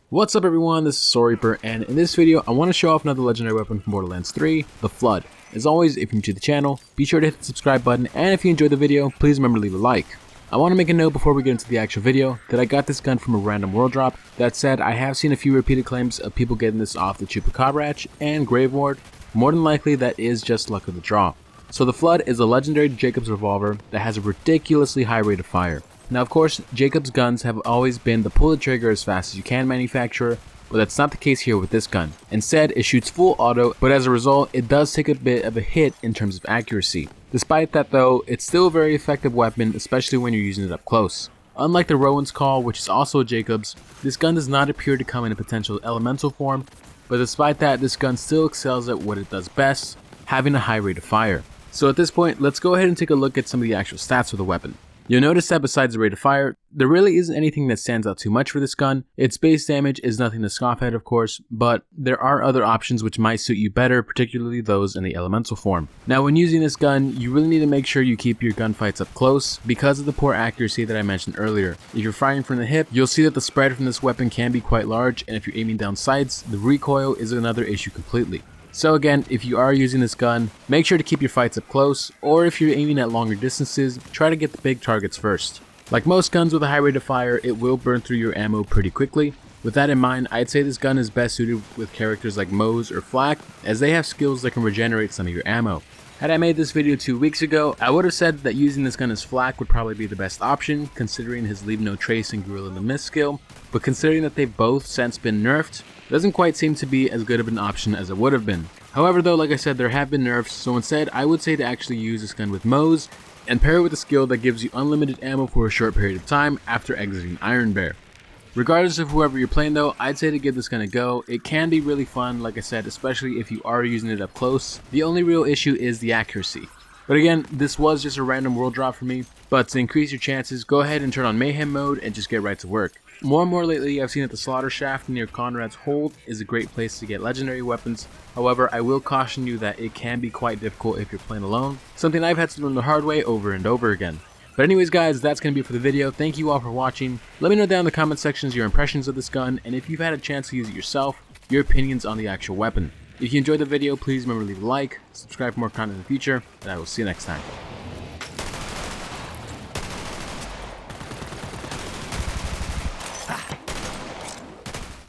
What's up everyone, this is Soul Reaper, and in this video I want to show off another legendary weapon from Borderlands 3, the Flood. As always, if you're new to the channel, be sure to hit the subscribe button, and if you enjoyed the video, please remember to leave a like. I want to make a note before we get into the actual video that I got this gun from a random world drop. That said, I have seen a few repeated claims of people getting this off the Chupacabra hatch and Grave Ward. More than likely that is just luck of the draw. So the Flood is a legendary Jakobs revolver that has a ridiculously high rate of fire. Now of course, Jakobs guns have always been the pull the trigger as fast as you can manufacturer, but that's not the case here with this gun. Instead, it shoots full auto, but as a result, it does take a bit of a hit in terms of accuracy. Despite that though, it's still a very effective weapon, especially when you're using it up close. Unlike the Rowan's Call, which is also a Jakobs, this gun does not appear to come in a potential elemental form, but despite that, this gun still excels at what it does best, having a high rate of fire. So at this point, let's go ahead and take a look at some of the actual stats of the weapon. You'll notice that besides the rate of fire, there really isn't anything that stands out too much for this gun. Its base damage is nothing to scoff at of course, but there are other options which might suit you better, particularly those in the elemental form. Now when using this gun, you really need to make sure you keep your gunfights up close because of the poor accuracy that I mentioned earlier. If you're firing from the hip, you'll see that the spread from this weapon can be quite large, and if you're aiming down sights, the recoil is another issue completely. So again, if you are using this gun, make sure to keep your fights up close, or if you're aiming at longer distances, try to get the big targets first. Like most guns with a high rate of fire, it will burn through your ammo pretty quickly. With that in mind, I'd say this gun is best suited with characters like Moze or Flak, as they have skills that can regenerate some of your ammo. Had I made this video 2 weeks ago, I would have said that using this gun as Flak would probably be the best option, considering his Leave No Trace and Guerilla in the Mist skill, but considering that they've both since been nerfed, doesn't quite seem to be as good of an option as it would have been. However though, like I said, there have been nerfs, so instead I would say to actually use this gun with Moze, and pair it with a skill that gives you unlimited ammo for a short period of time after exiting Iron Bear. Regardless of whoever you're playing though, I'd say to give this gun a go. It can be really fun, like I said, especially if you are using it up close. The only real issue is the accuracy. But again, this was just a random world drop for me, but to increase your chances, go ahead and turn on Mayhem mode and just get right to work. More and more lately, I've seen that the Slaughter Shaft near Conrad's Hold is a great place to get legendary weapons. However, I will caution you that it can be quite difficult if you're playing alone, something I've had to learn the hard way over and over again. But anyways guys, that's going to be it for the video. Thank you all for watching. Let me know down in the comment sections your impressions of this gun, and if you've had a chance to use it yourself, your opinions on the actual weapon. If you enjoyed the video, please remember to leave a like, subscribe for more content in the future, and I will see you next time.